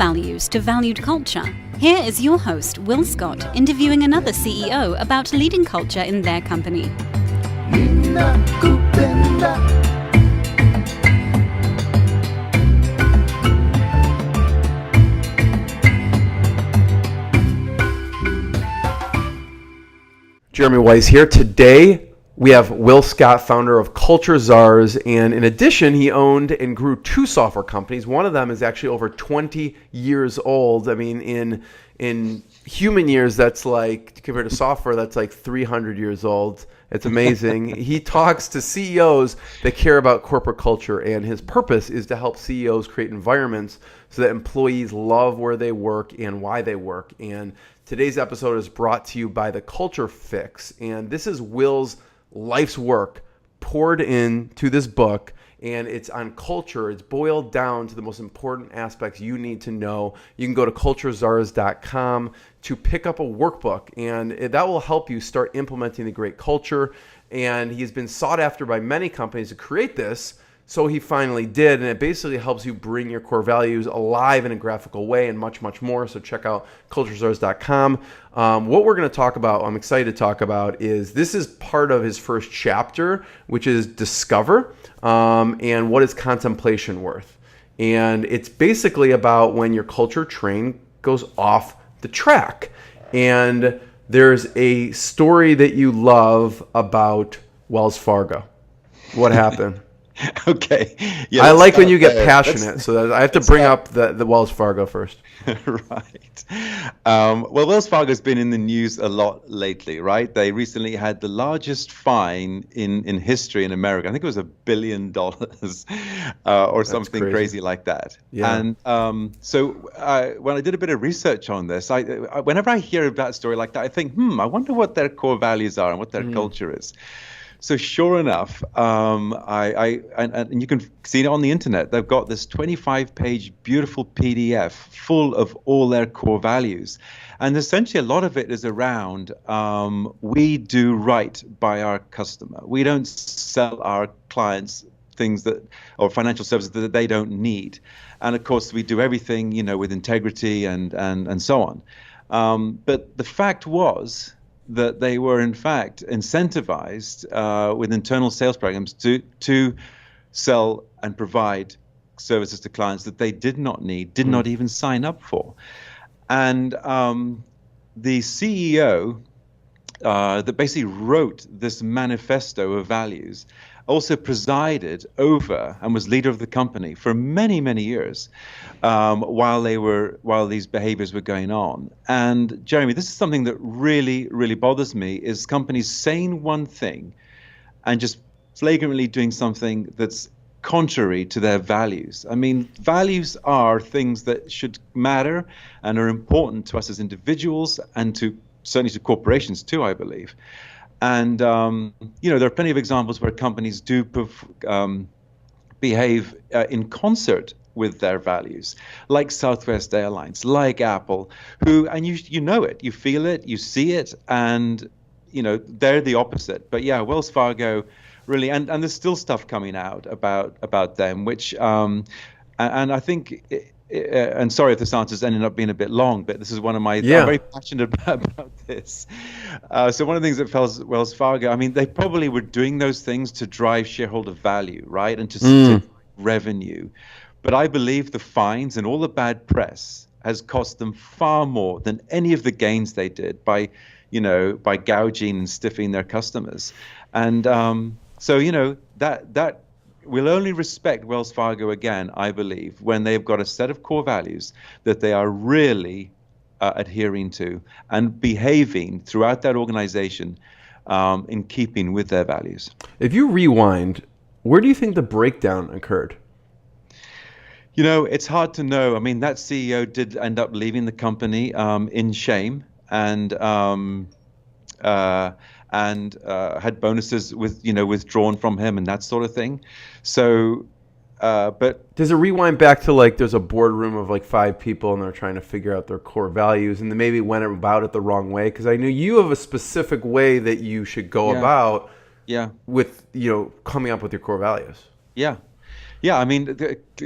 values to valued culture. Here is your host, Will Scott, interviewing another CEO about leading culture in their company. Jeremy Weisz here. Today, we have Will Scott, founder of Culture Czars, and in addition, he owned and grew two software companies. One of them is actually over 20 years old. I mean, in human years, that's like, compared to software, that's like 300 years old. It's amazing. He talks to CEOs that care about corporate culture, and his purpose is to help CEOs create environments so that employees love where they work and why they work. And today's episode is brought to you by The Culture Fix, and this is Will's life's work poured into this book, and it's on culture. It's boiled down to the most important aspects you need to know. You can go to culturezars.com to pick up a workbook, and that will help you start implementing the great culture. And he's been sought after by many companies to create this, so he finally did, and it basically helps you bring your core values alive in a graphical way and much, much more. So check out culturezars.com. What we're going to talk about, I'm excited to talk about, is this is part of his first chapter, which is Discover, and what is contemplation worth. And it's basically about when your culture train goes off the track. And there's a story that you love about Wells Fargo. What happened? Okay. Yeah, I like when you get passionate, so I have to bring up the Wells Fargo first. Right. Well, Wells Fargo's been in the news a lot lately, right? They recently had the largest fine in history in America. I think it was $1 billion or something crazy like that. Yeah. And so when I did a bit of research on this, whenever I hear about a story like that, I think, I wonder what their core values are and what their culture is. So sure enough, and you can see it on the internet. They've got this 25-page beautiful PDF full of all their core values, and essentially a lot of it is around we do right by our customer. We don't sell our clients things or financial services that they don't need, and of course we do everything with integrity and so on. But the fact was that they were in fact incentivized with internal sales programs to sell and provide services to clients that they did not need, did not even sign up for. And the CEO that basically wrote this manifesto of values also presided over and was leader of the company for many, many years while these behaviors were going on. And Jeremy, this is something that really, really bothers me, is companies saying one thing and just flagrantly doing something that's contrary to their values. I mean, values are things that should matter and are important to us as individuals and certainly to corporations too, I believe. And, there are plenty of examples where companies do behave in concert with their values, like Southwest Airlines, like Apple, and you know it, you feel it, you see it, and, they're the opposite. But yeah, Wells Fargo really, and there's still stuff coming out about them, which, and I think, and sorry if this answer's ended up being a bit long, but this is one of my, I'm very passionate about this. So one of the things that Wells Fargo, I mean, they probably were doing those things to drive shareholder value, right? And to revenue. But I believe the fines and all the bad press has cost them far more than any of the gains they did by gouging and stiffing their customers. And so, that we'll only respect Wells Fargo again, I believe, when they've got a set of core values that they are really adhering to and behaving throughout that organization in keeping with their values. If you rewind, where do you think the breakdown occurred? It's hard to know. I mean, that CEO did end up leaving the company in shame and had bonuses withdrawn from him and that sort of thing. So, but does it rewind back to like there's a boardroom of like 5 people and they're trying to figure out their core values and they maybe went about it the wrong way? Because I know you have a specific way that you should go about with coming up with your core values. Yeah. Yeah, I mean,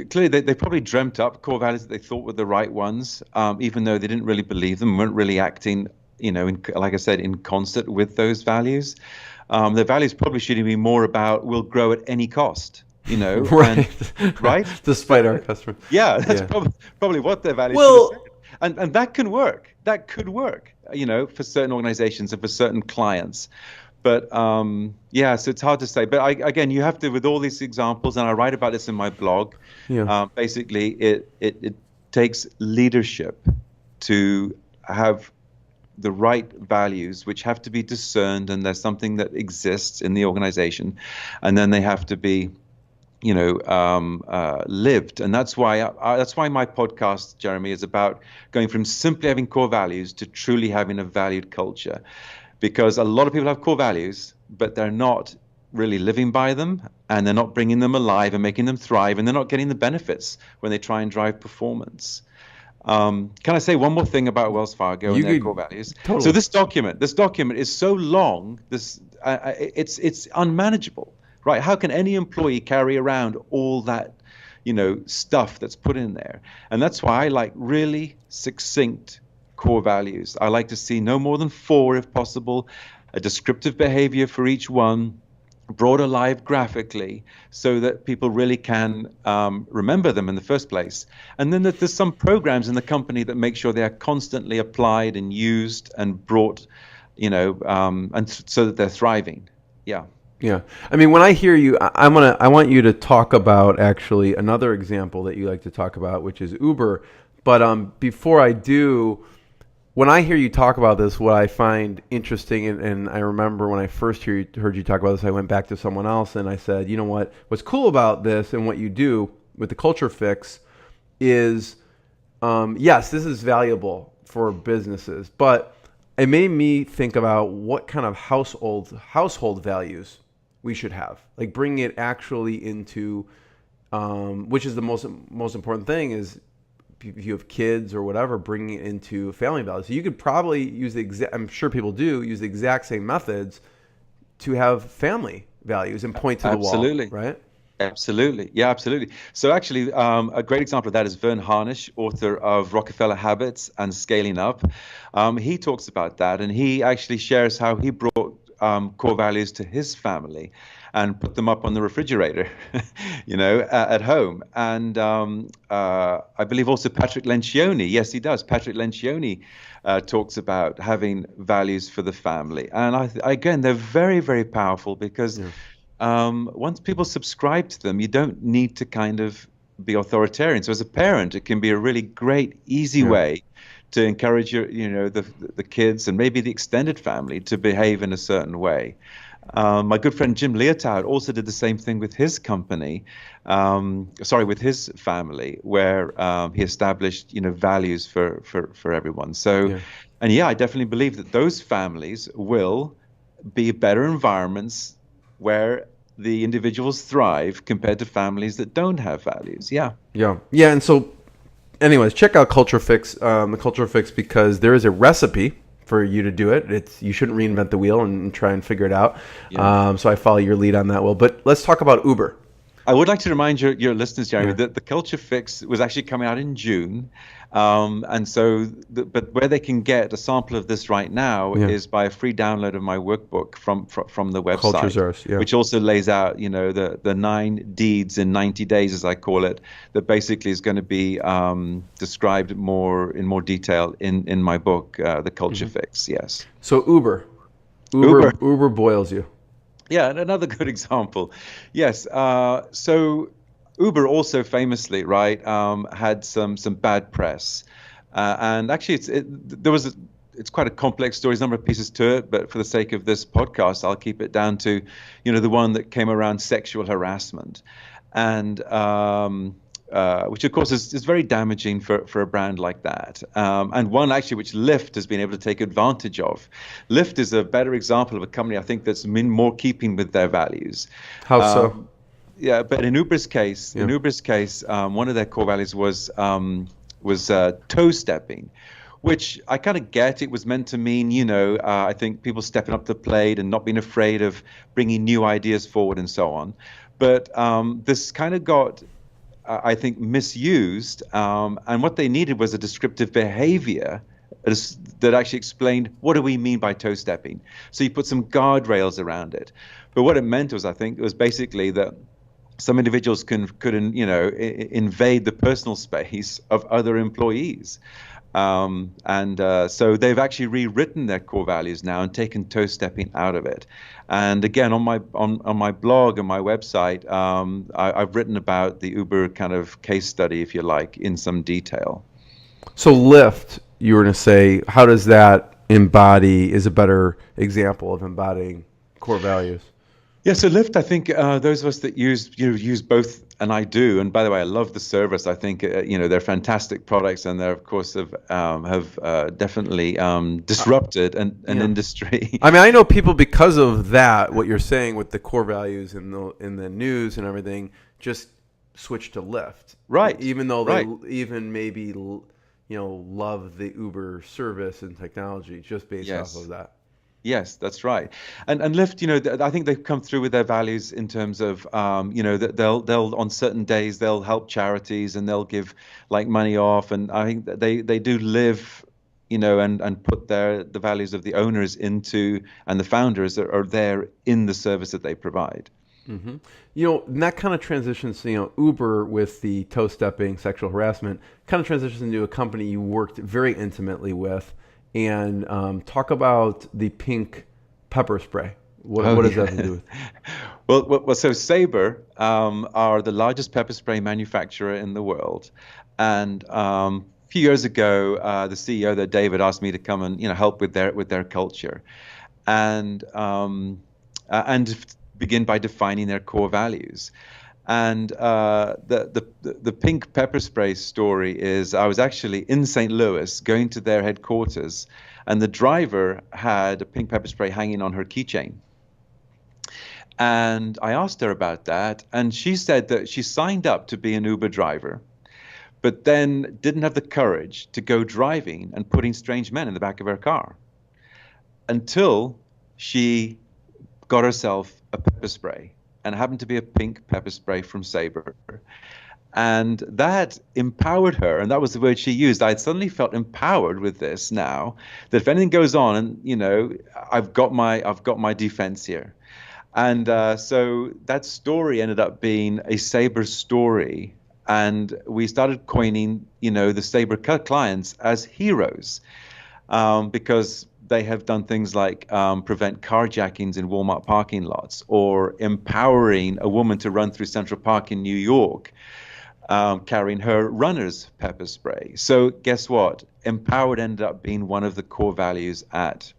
clearly they probably dreamt up core values that they thought were the right ones, even though they didn't really believe them, weren't really acting, like I said, in concert with those values. Their values probably should be more about we'll grow at any cost, and Right. right? Despite our customers. Yeah, that's Yeah. probably what their values should have said. Well, And that can work. That could work, for certain organizations and for certain clients. But yeah, so it's hard to say. But again, you have to, with all these examples, and I write about this in my blog. yeah. Basically, it takes leadership to have the right values, which have to be discerned, and there's something that exists in the organization, and then they have to be lived. And that's why my podcast, Jeremy, is about going from simply having core values to truly having a valued culture. Because a lot of people have core values, but they're not really living by them, and they're not bringing them alive and making them thrive, and they're not getting the benefits when they try and drive performance. Can I say one more thing about Wells Fargo and their core values? Totally. So this document is so long, it's unmanageable. Right? How can any employee carry around all that, stuff that's put in there? And that's why I like really succinct core values. I like to see no more than 4 if possible, a descriptive behavior for each one, brought alive graphically so that people really can remember them in the first place. And then there's some programs in the company that make sure they are constantly applied and used and brought, so that they're thriving. Yeah. Yeah. I mean, when I hear you, I want you to talk about actually another example that you like to talk about, which is Uber. But before I do, when I hear you talk about this, what I find interesting, and I remember when I first heard you talk about this, I went back to someone else and I said, you know what's cool about this and what you do with the Culture Fix is, yes, this is valuable for businesses, but it made me think about what kind of household values we should have, like bringing it actually into, which is the most important thing is if you have kids or whatever, bringing it into family values. So you could probably use I'm sure people do use the exact same methods to have family values and point to the wall. Absolutely. Right? Absolutely. Yeah, absolutely. So actually, a great example of that is Vern Harnish, author of Rockefeller Habits and Scaling Up. He talks about that, and he actually shares how he brought core values to his family and put them up on the refrigerator, at home. And I believe also Patrick Lencioni, yes, he does. Patrick Lencioni talks about having values for the family. And again, they're very, very powerful because once people subscribe to them, you don't need to kind of be authoritarian. So as a parent, it can be a really great, easy way to encourage the kids and maybe the extended family to behave in a certain way. My good friend Jim Leotard also did the same thing with his company, with his family, where he established values for everyone. So, and I definitely believe that those families will be better environments where the individuals thrive compared to families that don't have values. Yeah. And so anyways, check out Culture Fix, the Culture Fix, because there is a recipe for you to do it. You shouldn't reinvent the wheel and try and figure it out. So I follow your lead on that, Will. But let's talk about Uber. I would like to remind your listeners, Jeremy, that the Culture Fix was actually coming out in June. And so, but where they can get a sample of this right now is by a free download of my workbook from the website, Culture Czars, which also lays out, the 9 deeds in 90 days, as I call it, that basically is going to be described in more detail in my book, The Culture Fix. Yes. So Uber boils you. Yeah, and another good example. Yes. So Uber also famously, right, had some bad press, and actually it's quite a complex story. There's a number of pieces to it, but for the sake of this podcast, I'll keep it down to, the one that came around sexual harassment, and which of course is very damaging for a brand like that, and one actually which Lyft has been able to take advantage of. Lyft is a better example of a company I think that's in more keeping with their values. How so? Yeah, but in Uber's case, one of their core values was toe stepping, which I kind of get. It was meant to mean, I think people stepping up to the plate and not being afraid of bringing new ideas forward and so on. But this kind of got, I think, misused. And what they needed was a descriptive behavior that actually explained what do we mean by toe stepping. So you put some guardrails around it. But what it meant was, I think, it was basically that some individuals could invade the personal space of other employees. So they've actually rewritten their core values now and taken toe stepping out of it. And again, on my blog and my website, I've written about the Uber kind of case study, if you like, in some detail. So Lyft, you were going to say, how does that is a better example of embodying core values? Yeah, so Lyft, I think those of us that use both, and I do. And by the way, I love the service. I think they're fantastic products, and they're of course have definitely disrupted an industry. I mean, I know people because of that. What you're saying with the core values in the news and everything, just switch to Lyft, right? Even though they even maybe love the Uber service and technology, just based off of that. Yes, that's right. And Lyft, I think they've come through with their values in terms of, that they'll on certain days they'll help charities and they'll give like money off. And I think that they do live, and put the values of the owners into, and the founders are there in the service that they provide. Mm-hmm. And that kind of transitions to, Uber with the toe stepping, sexual harassment, kind of transitions into a company you worked very intimately with. And talk about the pink pepper spray. What does that have to do with? Well, so Sabre are the largest pepper spray manufacturer in the world. And a few years ago, the CEO there, David, asked me to come and help with their culture, and begin by defining their core values. And the pink pepper spray story is, I was actually in St. Louis going to their headquarters, and the driver had a pink pepper spray hanging on her keychain. And I asked her about that, and she said that she signed up to be an Uber driver, but then didn't have the courage to go driving and putting strange men in the back of her car until she got herself a pepper spray. And it happened to be a pink pepper spray from Sabre. And that empowered her, and that was the word she used. I suddenly felt empowered with this now, that if anything goes on, and I've got my defense here. And so that story ended up being a Sabre story, and we started coining, the Sabre clients as heroes, because they have done things like prevent carjackings in Walmart parking lots, or empowering a woman to run through Central Park in New York, carrying her runner's pepper spray. So guess what? Empowered ended up being one of the core values at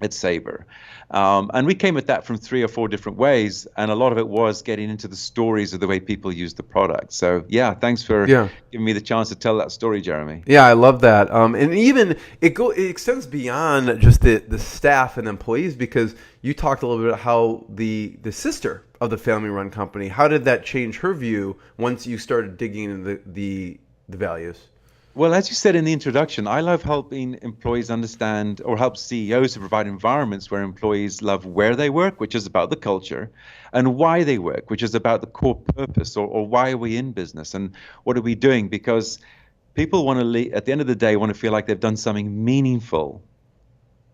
Sabre. And we came at that from 3 or 4 different ways, and a lot of it was getting into the stories of the way people use the product. So yeah, thanks for giving me the chance to tell that story, Jeremy. Yeah, I love that. And even it extends beyond just the staff and employees, because you talked a little bit about how the sister of the family-run company, how did that change her view once you started digging into the values? Well, as you said in the introduction, I love helping employees understand, or help CEOs to provide environments where employees love where they work, which is about the culture, and why they work, which is about the core purpose, or why are we in business, and what are we doing? Because people want to, at the end of the day, want to feel like they've done something meaningful,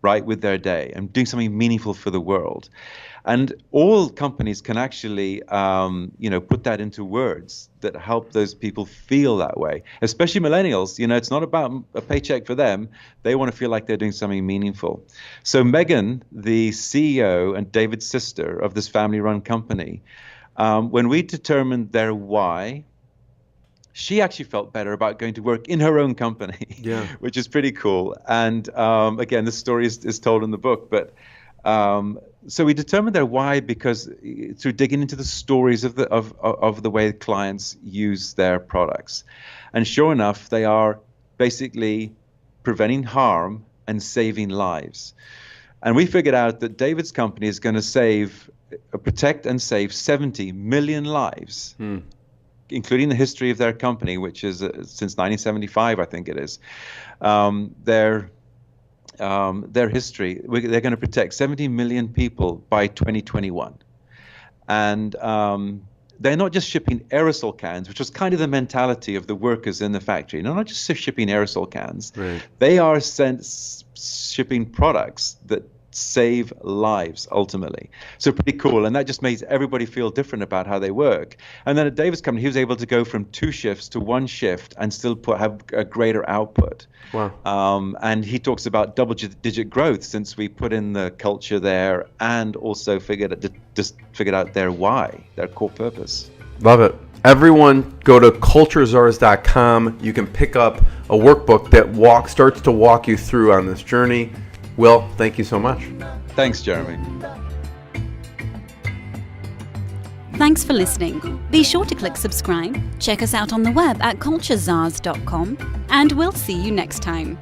right, with their day, and doing something meaningful for the world. And all companies can actually, put that into words that help those people feel that way, especially millennials. It's not about a paycheck for them. They want to feel like they're doing something meaningful. So Megan, the CEO and David's sister of this family-run company, when we determined their why, she actually felt better about going to work in her own company, which is pretty cool. And again, this story is told in the book, but so we determined their why because through digging into the stories of the way clients use their products. And sure enough, they are basically preventing harm and saving lives. And we figured out that David's company is going to protect and save 70 million lives, including the history of their company, which is since 1975, I think it is. Their history, they're going to protect 70 million people by 2021. And they're not just shipping aerosol cans, which was kind of the mentality of the workers in the factory. They're not just shipping aerosol cans. Right. They are shipping products that save lives ultimately. So pretty cool. And that just makes everybody feel different about how they work. And then at David's company, he was able to go from 2 shifts to 1 shift and still have a greater output. Wow. And he talks about double-digit growth since we put in the culture there and also figured out their why, their core purpose. Love it. Everyone go to culturezars.com. You can pick up a workbook that starts to walk you through on this journey. Will, thank you so much. Thanks, Jeremy. Thanks for listening. Be sure to click subscribe, check us out on the web at culturezars.com, and we'll see you next time.